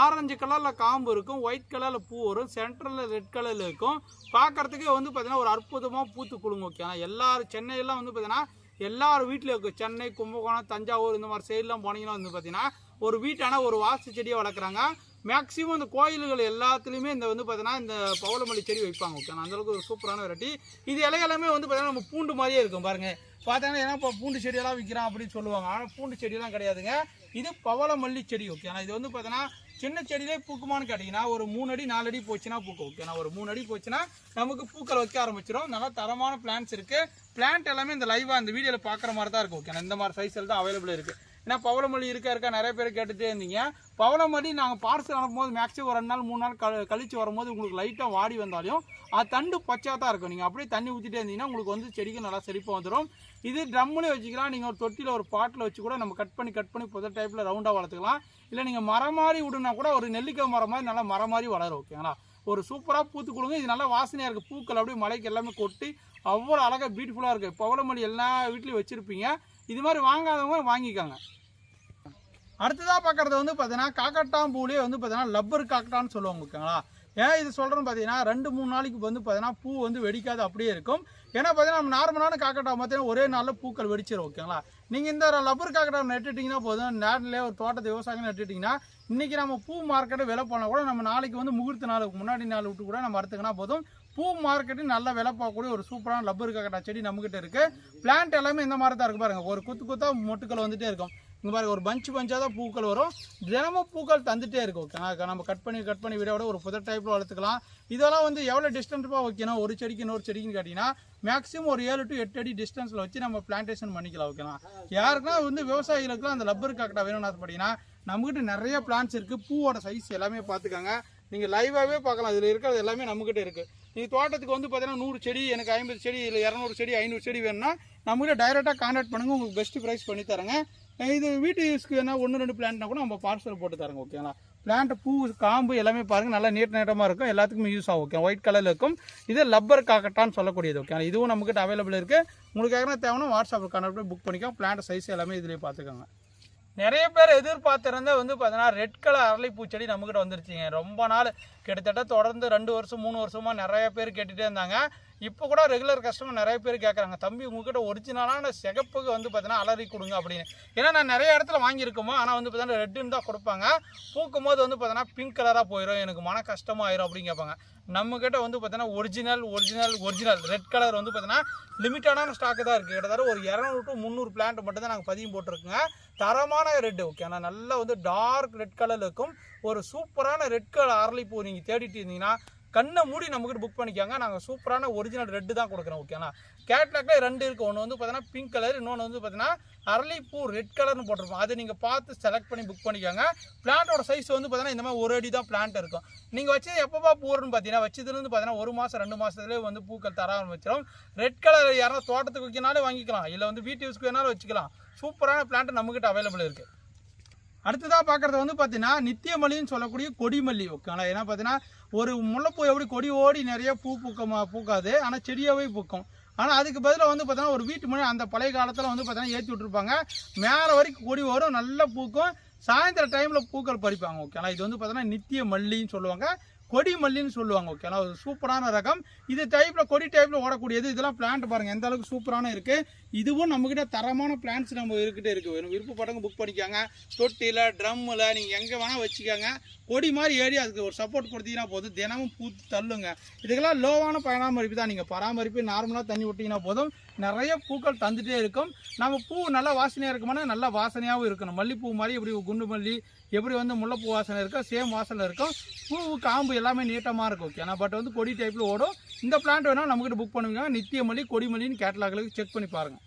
ஆரஞ்சு கலரில் காம்பு இருக்கும், ஒயிட் கலரில் பூ வரும், சென்டரில் ரெட் கலரில் இருக்கும். பார்க்குறதுக்கே வந்து பார்த்தீங்கன்னா ஒரு அற்புதமாக பூத்து கொடுங்க. ஓகேண்ணா, எல்லாரும் சென்னையெல்லாம் வந்து பார்த்தீங்கன்னா எல்லாரும் வீட்டில் இருக்கும். சென்னை, கும்பகோணம், தஞ்சாவூர் இந்த மாதிரி சைடெலாம் போனீங்கன்னா வந்து பார்த்தீங்கன்னா ஒரு வீட்டான ஒரு வாஸ்து செடியை வளர்க்குறாங்க. மேக்ஸிமம் இந்த கோயில்கள் எல்லாத்துலேயுமே இந்த வந்து பார்த்தீங்கன்னா இந்த பவளமல்லி செடி வைப்பாங்க. ஓகேண்ணா, அந்தளவுக்கு ஒரு சூப்பரான வெரைட்டி. இது இலையெல்லாமே வந்து பார்த்தீங்கன்னா நம்ம பூண்டு மாதிரியே இருக்கும் பாருங்கள். பார்த்தீங்கன்னா ஏன்னா இப்போ பூண்டு செடியெல்லாம் விற்கிறான் அப்படின்னு சொல்லுவாங்க, ஆனால் பூண்டு செடியெல்லாம் கிடையாதுங்க. இது பவளமல்லி செடி. ஓகேண்ணா, இது வந்து பார்த்தீங்கன்னா சின்ன செடியிலே பூக்குமான்னு கேட்டிங்கன்னா ஒரு 3 அடி 4 அடி போச்சுன்னா பூக்கும். ஓகேண்ணா, ஒரு 3 அடி போச்சுன்னா நமக்கு பூக்கள் வைக்க ஆரம்பிச்சிடும். நல்லா தரமான பிளான்ஸ் இருக்குது. பிளான்ட் எல்லாமே இந்த லைவாக இந்த வீடியோவில் பார்க்குற மாதிரி தான் இருக்கும். ஓகேண்ணா, இந்த மாதிரி சைஸில் தான் அவைலபிள் இருக்குது. ஏன்னா பவளமல்லி இருக்கா நிறைய பேர் கேட்டுகிட்டே இருந்தீங்க. பவளமல்லி நாங்கள் பார்சல் அனுப்பும்போது மேக்ஸிமம் ஒரு 2 நாள் 3 நாள் கழிச்சு வரும்போது உங்களுக்கு லைட்டாக வாடி வந்தாலும் அது தண்டு பச்சையாக தான் இருக்கும். நீங்கள் அப்படியே தண்ணி ஊற்றிட்டே இருந்தீங்கன்னா உங்களுக்கு வந்து செடிக்கு நல்லா செழிப்பாக வந்துடும். இது ட்ரம்முலேயே வச்சுக்கலாம். நீங்கள் ஒரு தொட்டியில், ஒரு பாட்டில் வச்சு கூட நம்ம கட் பண்ணி புதர் டைப்பில் ரவுண்டாக வளர்த்துக்கலாம். இல்லை நீங்கள் மரம் மாதிரி விடுனா கூட ஒரு நெல்லிக்காய் மரம் மாதிரி நல்லா மரம் மாதிரி வளரும். ஓகேங்களா, ஒரு சூப்பராக பூத்து கொடுங்க. இது நல்லா வாசனையாக இருக்குது. பூக்கள் அப்படியே மலைக்கு எல்லாமே கொட்டி அவ்வளோ அழகாக பியூட்டிஃபுல்லாக இருக்குது. பவளமல்லி எல்லா வீட்லேயும் வச்சுருப்பீங்க. இது மாதிரி வாங்காதவங்க வாங்கிக்காங்க. அடுத்ததாக பார்க்குறது வந்து பார்த்தீங்கன்னா காக்கட்டான் பூலேயே வந்து பார்த்தீங்கன்னா லப்பர் காக்கட்டான்னு சொல்லுவாங்க. ஓகேங்களா, ஏன் இது சொல்கிறேன்னு பார்த்தீங்கன்னா 2-3 நாளைக்கு வந்து பார்த்தீங்கன்னா பூ வந்து வெடிக்காது அப்படியே இருக்கும். ஏன்னா பார்த்தீங்கன்னா நம்ம நார்மலான காக்கட்டா பார்த்தீங்கன்னா ஒரே நாளில் பூக்கள் வெடிச்சிடும். ஓகேங்களா, நீங்கள் இந்த லப்பர் காக்கட்டா நட்டுட்டிங்கன்னா போதும். நேரில் ஒரு தோட்டத்தை விவசாயம் நட்டுட்டிங்கன்னா இன்றைக்கி நம்ம பூ மார்க்கெட்டை விலை போனால் கூட நம்ம நாளைக்கு வந்து முகூர்த்த நாளுக்கு முன்னாடி நாள் விட்டு கூட நம்ம அறுத்துக்கினா போதும். பூ மார்க்கெட்டு நல்லா விலை போகக்கூடிய ஒரு சூப்பரான லப்பர் காக்கட்டா செடி நம்மகிட்ட இருக்குது. பிளான்ட் எல்லாமே இந்த மாதிரி தான் இருக்குது பாருங்கள். ஒரு குத்தாக மொட்டுக்கள் வந்துகிட்டே இருக்கும். இங்கே பாருங்கள் ஒரு பஞ்சாக தான் பூக்கள் வரும். தினமும் பூக்கள் தந்துகிட்டே இருக்கும். ஓகே, நம்ம கட் பண்ணி விட ஒரு புதர் டைப்பில் வளர்த்துக்கலாம். இதெல்லாம் வந்து எவ்வளோ டிஸ்டன்ஸாக வைக்கணும் ஒரு செடிக்கு இன்னொரு செடிக்குன்னு கேட்டிங்கன்னா மேக்ஸிமம் ஒரு 7 to 8 அடி டிஸ்டன்ஸில் வச்சு நம்ம பிளான்டேஷன் பண்ணிக்கலாம். ஓகேங்களா, யாருக்குன்னா வந்து விவசாயிகளுக்குலாம் அந்த லப்பர் காக்கட்டா வேணும்னு ஆசைப்பட்டீங்கன்னா நம்மகிட்ட நிறைய பிளான்ஸ் இருக்குது. பூவோட சைஸ் எல்லாமே பார்த்துக்காங்க. நீங்கள் லைவாகவே பார்க்கலாம். இதில் இருக்கிறது எல்லாமே நம்மகிட்ட இருக்குது. நீங்கள் தோட்டத்துக்கு வந்து பார்த்தீங்கன்னா 100 செடி, எனக்கு 50 செடி, இல்லை 200 செடி, 500 செடி வேணும்னா நம்மகிட்ட டைரெக்டாக கான்டாக்ட் பண்ணுங்கள். உங்களுக்கு பெஸ்ட்டு ப்ரைஸ் பண்ணி தரேங்க. இது வீட்டு யூஸ்க்கு என்ன 1-2 பிளான்ட்னா கூட நம்ம பார்சல் போட்டு தரேங்க. ஓகேங்களா, பிளான்ட் பூ காம்பு எல்லாமே பாருங்கள் நல்லா நீட்டமாக இருக்கும், எல்லாத்துக்குமே யூஸ் ஆகும். ஓகே, ஒயிட் கலரில் இருக்கும். இது லப்பர் காக்கட்டான்னு சொல்லக்கூடியது. ஓகே, இதுவும் நம்மக்கிட்ட அவைலபிள் இருக்குது. உங்களுக்கு யாருன்னா தேவைன்னா வாட்ஸ்அப்பில் கனெக்ட் பண்ணி புக் பண்ணிக்கோங்க. பிளான்ட் சைஸ் எல்லாமே இதிலே பார்த்துக்கோங்க. நிறைய பேர் எதிர்பார்த்துருந்தா வந்து பார்த்தீங்கன்னா ரெட் கலர் அரளி பூச்செடி நம்மக்கிட்ட வந்துருச்சுங்க. ரொம்ப நாள் கிட்டத்தட்ட தொடர்ந்து 2 வருஷம் 3 வருஷமாக நிறைய பேர் கேட்டுகிட்டே இருந்தாங்க. இப்போ கூட ரெகுலர் கஸ்டமர் நிறைய பேர் கேட்குறாங்க, தம்பி உங்ககிட்ட ஒரிஜினலான சிகப்புக்கு வந்து பார்த்தீங்கன்னா அலரி கொடுங்க அப்படின்னு. ஏன்னா நான் நிறைய இடத்துல வாங்கியிருக்கோமோ, ஆனால் வந்து பார்த்தீங்கன்னா ரெட்டுன்னு தான் கொடுப்பாங்க. பூக்கும் போது வந்து பார்த்தீங்கன்னா பிங்க் கலராக போயிடும், எனக்கு மன கஷ்டமாயிரும் அப்படின்னு கேட்பாங்க. நம்மக்கிட்ட வந்து பார்த்தீங்கன்னா ஒரிஜினல் ரெட் கலர் வந்து பார்த்தீங்கன்னா லிமிட்டடான ஸ்டாக்கு தான் இருக்குது. கிட்டத்தட்ட ஒரு 200 to 300 பிளான்ட் மட்டும் தான் நாங்கள் பதியம் போட்டிருக்கோங்க. தரமான ரெட்டு. ஓகே, ஆனால் நல்லா வந்து டார்க் ரெட் கலரில் இருக்கும். ஒரு சூப்பரான ரெட் கலர் அரளிப்பூ நீங்கள் தேடிட்டு இருந்தீங்கன்னா கண்ணை மூடி நம்மக்கிட்ட புக் பண்ணிக்காங்க. நாங்கள் சூப்பரான ஒரிஜினல் ரெட்டு தான் கொடுக்குறோம். ஓகேண்ணா, கேட்லாக்லேயே 2 இருக்குது. ஒன்று வந்து பார்த்தீங்கன்னா பிங்க் கலர், இன்னொன்று வந்து பார்த்தீங்கன்னா அரளிப்பூ ரெட் கலர்னு போட்டிருப்போம். அதை நீங்கள் பார்த்து செலக்ட் பண்ணி புக் பண்ணிக்காங்க. பிளான்ட்டோட சைஸ் வந்து பார்த்தீங்கன்னா இந்த மாதிரி 1 அடி தான் பிளான்ட் இருக்கும். நீங்கள் வச்சு எப்போப்பா பூருன்னு பார்த்தீங்கன்னா வச்சதுலேருந்து பார்த்தீங்கன்னா 1 மாதம் 2 மாதத்துலேயே வந்து பூக்கள் தர ஆரம்பிச்சிடும். ரெட் கலர் யாராவது தோட்டத்துக்கு வைக்கினாலும் வாங்கிக்கலாம், இல்லை வந்து வீட்டு யூஸ்க்கு வேணாலும் வச்சுக்கலாம். சூப்பரான பிளான்ட் நம்மக்கிட்ட அவைலபிள் இருக்குது. அடுத்ததாக பார்க்குறது வந்து பார்த்தீங்கன்னா நித்தியமல்லின்னு சொல்லக்கூடிய கொடிமல்லி. ஓகேங்களா, ஏன்னா பார்த்தீங்கன்னா ஒரு முல்லைப்பூ எப்படி கொடி ஓடி நிறைய பூக்காது, ஆனால் செடியாகவே பூக்கும். ஆனால் அதுக்கு பதிலாக வந்து பார்த்தீங்கன்னா ஒரு வீட்டு முன்னாடி அந்த பழைய காலத்தில் வந்து பார்த்தீங்கன்னா ஏற்றி விட்டுருப்பாங்க, மேலே வரைக்கும் கொடி வரும், நல்லா பூக்கும். சாயந்தர டைமில் பூக்கள் பறிப்பாங்க. ஓகேங்களா, இது வந்து பார்த்தீங்கன்னா நித்திய மல்லின்னு சொல்லுவாங்க, கொடி மல்லின்னு சொல்லுவாங்க. ஓகேங்களா, ஒரு சூப்பரான ரகம். இது டைப்பில் கொடி டைப்பில் ஓடக்கூடியது. இதெல்லாம் பிளான்ட் பாருங்கள் எந்த அளவுக்கு சூப்பரான இருக்குது. இதுவும் நம்மக்கிட்ட தரமான பிளான்ட்ஸ் நம்ம இருக்கிட்டே இருக்குது. விருப்பப்பட்டவங்க புக் பண்ணிக்காங்க. தொட்டியில் ட்ரம்மில் நீங்கள் எங்கே வேணால் வச்சுக்கோங்க. கொடி மாதிரி ஏறி அதுக்கு ஒரு சப்போர்ட் கொடுத்தீங்கன்னா போதும், தினமும் பூத்து தள்ளுங்க. இதுக்கெல்லாம் லோவான பராமரிப்பு தான். நீங்கள் பராமரிப்பு நார்மலாக தண்ணி விட்டிங்கன்னா போதும், நிறைய பூக்கள் தந்துகிட்டே இருக்கும். நம்ம பூ நல்லா வாசனையாக இருக்குமானா நல்லா வாசனையாகவும் இருக்கணும். மல்லிப்பூ மாதிரி எப்படி குண்டு மல்லி எப்படி வந்து முல்லைப்பூ வாசனை இருக்கோ சேம் வாசனை இருக்கும். பூ காம்பு எல்லாமே நீட்டமாக இருக்கும். ஓகே, ஆனால் பட் வந்து கொடி டைப்பில் ஓடும். இந்த பிளான்ட் வேணால் நம்மக்கிட்ட புக் பண்ணுவீங்க. நித்திய மல்லி கொடிமல்லின்னு கேட்டலாக்களுக்கு செக் பண்ணி பாருங்கள்.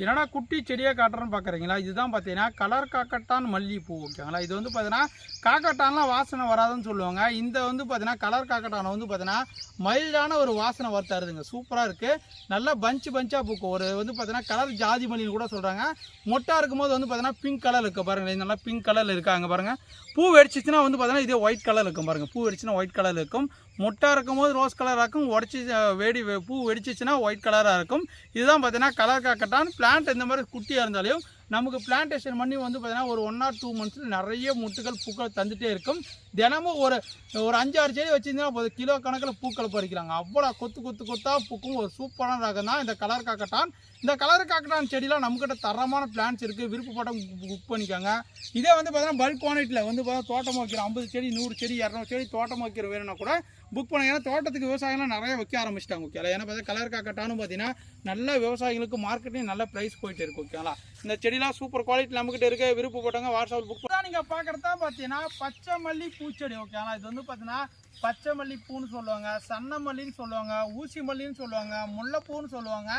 என்னடா குட்டி செடியாக காட்டுறேன்னு பார்க்குறீங்களா, இதுதான் பார்த்தீங்கன்னா கலர் காக்கட்டான் மல்லிப்பூ. ஓகேங்களா, இது வந்து பார்த்தீங்கன்னா காக்கட்டான்லாம் வாசனை வராதுன்னு சொல்லுவாங்க. இந்த வந்து பார்த்தீங்கன்னா கலர் காக்கட்டானை வந்து பார்த்தீங்கன்னா மைல்டான ஒரு வாசனை தருதுங்க. சூப்பராக இருக்குது. நல்லா பஞ்சாக பூக்கும். ஒரு வந்து பார்த்தீங்கன்னா கலர் ஜாதி மல்லின்னு கூட சொல்கிறாங்க. மொட்டாக இருக்கும்போது வந்து பார்த்தீங்கன்னா பிங்க் கலர் இருக்குது பாருங்கள். நல்லா பிங்க் கலரில் இருக்காங்க பாருங்கள். பூ வெடிச்சிச்சுன்னா வந்து பார்த்தீங்கன்னா இதே ஒயிட் கலர் இருக்கும் பாருங்கள். பூ வெடிச்சுன்னா ஒயிட் கலர் இருக்கும். மொட்டாக இருக்கும் போது ரோஸ் கலராக இருக்கும். பூ வெடிச்சிச்சுன்னா ஒயிட் கலராக இருக்கும். இதுதான் பார்த்தீங்கன்னா கலர் காக்கட்டான். பிளான்ட் இந்த மாதிரி குட்டியாக இருந்தாலும் நமக்கு பிளான்டேஷன் பண்ணி வந்து பார்த்தீங்கன்னா ஒரு 1 or 2 months நிறைய முட்டுகள் பூக்கள் தந்துகிட்டே இருக்கும். தினமும் ஒரு 5-6 செடி வச்சுருந்தா போதும், கிலோ கணக்கில் பூக்கள் பறிக்கிறாங்க. அவ்வளோ கொத்தாக பூக்கும். ஒரு சூப்பரான ரகம் தான் இந்த கலர் காக்கட்டான். இந்த கலர் காக்கட்டான் செடியெலாம் நம்மக்கிட்ட தரமான பிளான்ஸ் இருக்குது. விருப்பப்பட்ட புக் பண்ணிக்காங்க. இதே வந்து பார்த்தீங்கன்னா பல்க் குவான்டிட்டியில் வந்து பார்த்தீங்கன்னா தோட்டமாக வைக்கிறோம். 50 செடி 100 செடி 200 செடி தோட்டமாக வைக்கிற வேணும்னா கூட புக் பண்ணுங்க. ஏன்னா தோட்டத்துக்கு விவசாயம்லாம் நிறைய வைக்க ஆரம்பிச்சிட்டாங்க. ஓகேங்களா, ஏன்னா பார்த்தா கலர் காக்கட்டான்னு பார்த்தீங்கன்னா நல்ல விவசாயிகளுக்கு மார்க்கெட்லையும் நல்ல ப்ரைஸ் போயிட்டு இருக்கு. ஓகேங்களா, இந்த செடிலாம் சூப்பர் குவாலிட்டி நம்மக்கிட்ட இருக்க. விருப்பப்பட்டவங்க வாட்ஸ்அப்பில் புக் பண்ணால் நீங்கள் பார்க்குறதா பார்த்தீங்கன்னா பச்சை மல்லி பூச்செடி. ஓகேங்களா, இது வந்து பார்த்தீங்கன்னா பச்சை மல்லி பூன்னு சொல்லுவாங்க, சன்ன மல்லின்னு சொல்லுவாங்க, ஊசி மல்லின்னு சொல்லுவாங்க, முல்லைப்பூன்னு சொல்லுவாங்க.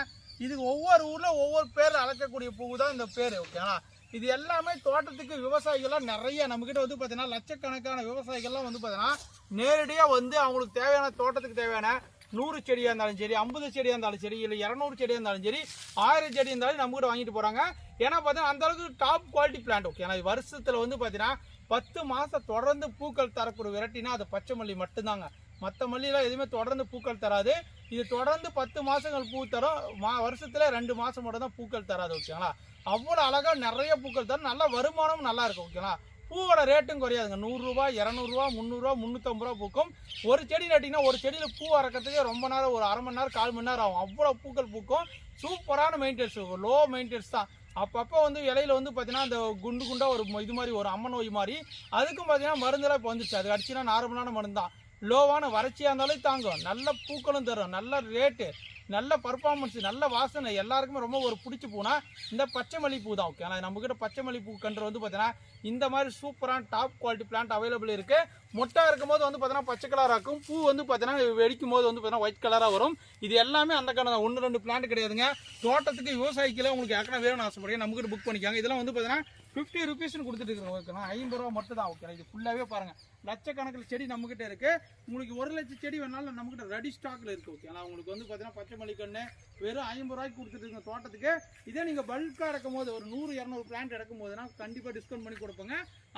இதுக்கு ஒவ்வொரு ஊரில் ஒவ்வொரு பேர் அழைக்கக்கூடிய பூ தான் இந்த பேர். ஓகேங்களா, இது எல்லாமே தோட்டத்துக்கு விவசாயிகள்லாம் நிறைய நம்மக்கிட்ட வந்து பார்த்தீங்கன்னா லட்சக்கணக்கான விவசாயிகள்லாம் வந்து பார்த்தீங்கன்னா நேரடியாக வந்து அவங்களுக்கு தேவையான தோட்டத்துக்கு தேவையான 100 செடியாக இருந்தாலும் சரி, 50 செடியாக இருந்தாலும் சரி, இல்லை 200 செடியாக இருந்தாலும் சரி, 1000 செடி இருந்தாலும் நம்மகிட்ட வாங்கிட்டு போகிறாங்க. ஏன்னா பார்த்தீங்கன்னா அந்தளவுக்கு டாப் குவாலிட்டி பிளான்ட். ஓகே, ஆனால் வருஷத்தில் வந்து பார்த்தீங்கன்னா 10 மாதம் தொடர்ந்து பூக்கள் தரக்கூடிய வெரைட்டினா அது பச்சை மல்லி மட்டும்தாங்க. மற்ற மல்லியெல்லாம் எதுவுமே தொடர்ந்து பூக்கள் தராது. இது தொடர்ந்து 10 மாதங்கள் பூ தரும். வருஷத்தில் 2 மாதம் மட்டும் தான் பூக்கள் தராது. ஓகேங்களா, அவ்வளோ அழகாக நிறைய பூக்கள் தரும். நல்ல வருமானமும் நல்லா இருக்கும். ஓகேங்களா, பூவோட ரேட்டும் குறையாதுங்க. 100 ரூபாய் 200 ரூபா 300 ரூபா 350 ரூபா பூக்கும். ஒரு செடி நட்டிங்கன்னா ஒரு செடியில் பூ அறக்கிறதுக்கே ரொம்ப நேரம், ஒரு அரை மணி நேரம் 1/4 மணி நேரம் ஆகும். அவ்வளோ பூக்கள் பூக்கும். சூப்பரான மெயின்டெனன்ஸ், லோ மெயின்டெனன்ஸ் தான். அப்பப்போ வந்து இலையில வந்து பார்த்தீங்கன்னா அந்த குண்டாக ஒரு இது மாதிரி ஒரு அம்மன் நோய் மாதிரி, அதுக்கும் பார்த்தீங்கன்னா மருந்தெல்லாம் இப்போ வந்துச்சு. அது அடிச்சுன்னா நார்மலான மருந்து தான். லோவான வறட்சியாக இருந்தாலும் தாங்கும். நல்ல பூக்களும் தரும், நல்ல ரேட்டு, நல்ல பர்ஃபார்மன்ஸ், நல்ல வாசனை, எல்லாருக்குமே ரொம்ப ஒரு பிடிச்சி பூனா இந்த பச்சை மல்லி பூ தான். ஓகே, ஆனால் நம்மக்கிட்ட பச்சை மல்லி பூ கன்று வந்து பார்த்தீங்கன்னா இந்த மாதிரி சூப்பரான டாப் குவாலிட்டி பிளான்ட் அவைலபிள் இருக்குது. மொட்டாக இருக்கும் போது வந்து பார்த்தீங்கன்னா பச்சை கலராக இருக்கும். பூ வந்து பார்த்தீங்கன்னா வெடிக்கும் போது வந்து பார்த்தீங்கன்னா ஒயிட் கலராக வரும். இது எல்லாமே அந்த கணக்கு தான். 1-2 பிளான்ட் கிடையாதுங்க. தோட்டத்துக்கு விவசாயிக்கெல்லாம் உங்களுக்கு யாருன்னா வேணும்னு ஆசைப்படுறீங்க நம்மக்கிட்ட புக் பண்ணிக்காங்க. இதெல்லாம் வந்து பார்த்தீங்கன்னா 50 ருபீஸ்னு கொடுத்துட்டு இருக்கிறோம் ஓகேண்ணா. 50 ரூபா மட்டும் தான் ஓகேண்ணா. இது ஃபுல்லாகவே பாருங்கள் லட்சக்கணக்கில் செடி நம்மக்கிட்ட இருக்குது. உங்களுக்கு 1 லட்சம் செடி வேணாலும் நம்மக்கிட்ட ரெடி ஸ்டாக்கில் இருக்குது ஓகேண்ணா. உங்களுக்கு வந்து பார்த்தீங்கன்னா பச்சை மல்லிக்கண்ணு வெறும் 50 ரூபாய்க்கு கொடுத்துட்டு இருக்க தோட்டத்துக்கு. இதே நீங்கள் பல்காக இறக்கும் போது ஒரு 100-200 பிளான்ட் இறக்கும் போதுனா கண்டிப்பாக டிஸ்கவுண்ட் பண்ணி கொடுப்போங்க.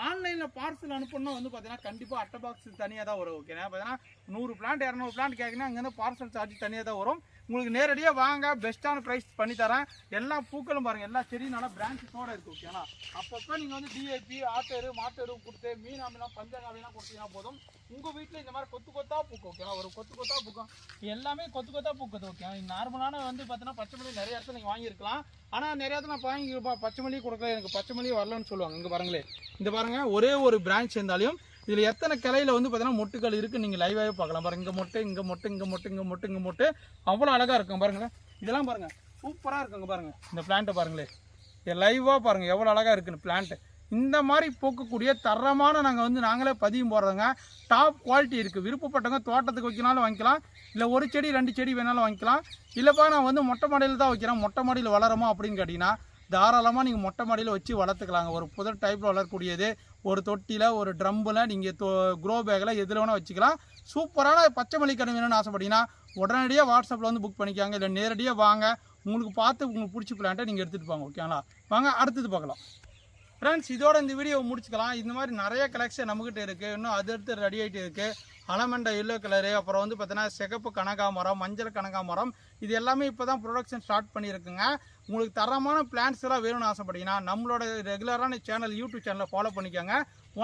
ஆன்லைனில் பார்சல் அனுப்பணும்னா வந்து பார்த்தீங்கன்னா கண்டிப்பாக அட்டை பாக்ஸ் தனியாக தான் வரும் ஓகேண்ணா. பார்த்தீங்கன்னா 100 பிளான்ட் 200 பிளான்ட் கேட்குன்னா அங்கேருந்து பார்சல் சார்ஜ் தனியாக தான் வரும். உங்களுக்கு நேரடியாக வாங்க, பெஸ்ட்டான ப்ரைஸ் பண்ணி தரேன். எல்லா பூக்களும் பாருங்கள், எல்லா செடியும் நல்லா பிரான்ச்சஸோடு இருக்குது ஓகேங்களா. அப்பப்போ நீங்கள் வந்து டிஏபி ஆட்டெரு மாட்டெரு கொடுத்து மீனாமெல்லாம் பஞ்சகாவிலாம் கொடுத்தீங்கன்னா போதும். உங்கள் வீட்டில் இந்த மாதிரி கொத்து கொத்தாக பூக்கும் ஓகேங்களா. ஒரு கொத்து கொத்தாக பூக்கும், எல்லாமே கொத்து கொத்தாக பூக்குது ஓகே. நார்மலான வந்து பார்த்தீங்கன்னா பச்சை மல்லி நிறைய இடத்துல நீங்கள் வாங்கியிருக்கலாம். ஆனால் நிறைய இடத்துல நான் வாங்கி பச்சை மல்லி கொடுக்கல, எனக்கு பச்சை மல்லி வரலன்னு சொல்லுவாங்க. இங்கே பாருங்களே, இந்த பாருங்கள் ஒரே ஒரு பிரான்ச் இருந்தாலையும் இதில் எத்தனை கிளையில் வந்து பார்த்தீங்கன்னா மொட்டுக்கள் இருக்குது நீங்கள் லைவாகவே பார்க்கலாம். பாருங்கள் இங்கே மொட்டு, இங்கே மொட்டு, இங்கே மொட்டு, இங்கே மொட்டு, இங்கே மொட்டு, அவ்வளோ அழகாக இருக்கும் பாருங்களேன். இதெல்லாம் பாருங்கள் சூப்பராக இருக்குங்க பாருங்கள். இந்த பிளான்ட்டை பாருங்களேன், லைவாக பாருங்கள் எவ்வளோ அழகாக இருக்குன்னு பிளான்ட்டு. இந்த மாதிரி போக்கக்கூடிய தரமான நாங்களே பதியம் போடுறதுங்க. டாப் குவாலிட்டி இருக்குது. விருப்பப்பட்டவங்க தோட்டத்துக்கு வைக்கினாலும் வாங்கிக்கலாம், இல்லை ஒரு செடி 2 செடி வேணாலும் வாங்கிக்கலாம். இல்லைப்பா நான் வந்து மொட்டை மாடியில் தான் வைக்கிறேன், மொட்டை மாடியில் வளருமா அப்படின்னு கேட்டிங்கன்னா தாராளமாக நீங்கள் மொட்டை மாடியில் வச்சு வளர்த்துக்கலாங்க. ஒரு புதர் டைப்பில் வளரக்கூடியது ஒரு தொட்டியில், ஒரு ட்ரம்பில், நீங்கள் க்ரோ பேக்கில் எதில் வேணால் வச்சுக்கலாம். சூப்பரான பச்சை மல்லிக்கண்ணு வேணும்னு ஆசைப்பட்டீங்கன்னா உடனடியாக வாட்ஸ்அப்பில் வந்து புக் பண்ணிக்காங்க, இல்லை நேரடியாக வாங்க. உங்களுக்கு பார்த்து உங்களுக்கு பிடிச்ச பிளான்ட்டை நீங்கள் எடுத்துகிட்டு போங்க ஓகேங்களா. வாங்க அடுத்தது பார்க்கலாம் ஃப்ரெண்ட்ஸ். இதோட இந்த வீடியோவை முடிச்சுக்கலாம். இந்த மாதிரி நிறைய கலெக்ஷன் நம்மக்கிட்ட இருக்குது. இன்னும் அடுத்து ரெடி ஆகிட்டு இருக்குது. அலமண்டா எல்லோ கலரு, அப்புறம் வந்து பார்த்தீங்கன்னா சிகப்பு கனகாமரம், மஞ்சள் கனகாமரம், இது எல்லாமே இப்போ தான் ப்ரொடக்ஷன் ஸ்டார்ட் பண்ணியிருக்குங்க. உங்களுக்கு தரமான பிளான்ஸ் எல்லாம் வேணும்னு ஆசைப்பட்டீங்கன்னா நம்மளோட ரெகுலரான சேனல் யூடியூப் சேனலை ஃபாலோ பண்ணிக்கோங்க.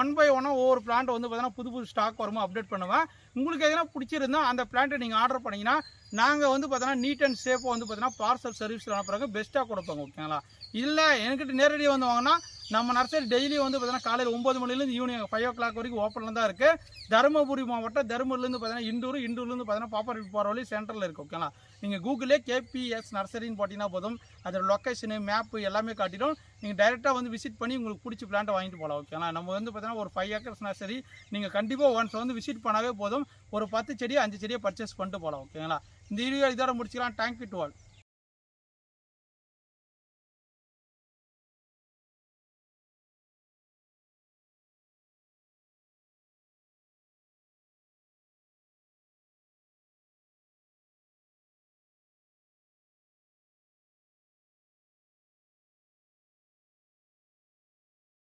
1 by 1 ஒவ்வொரு பிளான்ட் வந்து பார்த்தீங்கன்னா புது ஸ்டாக் வருமா அப்டேட் பண்ணுவேன். உங்களுக்கு எதனா பிடிச்சிருந்தா அந்த பிளான்ட்டை நீங்கள் ஆர்டர் பண்ணிங்கன்னா நாங்கள் வந்து பார்த்தீங்கன்னா நீட் அண்ட் சேஃபாக வந்து பார்த்தீங்கன்னா பார்சல் சர்வீஸில் அனுப்புறாங்க, பெஸ்ட்டாக கொடுப்பாங்க ஓகேங்களா. இல்லை என்கிட்ட நேரடியாக வந்து வாங்கினா நம்ம நர்சரி டெய்லி வந்து பார்த்தீங்கன்னா காலையில் 9 மணிலேருந்து ஈவினிங் 5 o'clock வரைக்கும் ஓப்பனில் தான் இருக்குது. தருமபுரி மாவட்டம் தருமபுரிலேருந்து பார்த்தீங்கன்னா இண்டூர்லேருந்து பார்த்தீங்கன்னா பாப்பாரெட்டி போகிற வழி சென்டரில் இருக்குது ஓகேங்களா. நீங்கள் கூகுளே KPS நர்சரின்னு போட்டிங்கன்னா போதும், அதோட லொக்கேஷனு மேப்பு எல்லாமே காட்டிடும். நீங்கள் டைரெக்டாக வந்து விசிட் பண்ணி உங்களுக்கு பிடிச்ச பிளான்ட்டை வாங்கிட்டு போகலாம் ஓகேங்களா. நம்ம வந்து பார்த்தீங்கன்னா ஒரு 5 acres நர்சரி, நீங்கள் கண்டிப்பாக ஒன்ஸ் வந்து விசிட் பண்ணாவே போதும். ஒரு 10 செடி 5 செடியை பர்ச்சேஸ் பண்ணிட்டு போகலாம் ஓகேங்களா. இந்த வீடியோ இதோட முடிச்சுக்கலாம். Thank you to all.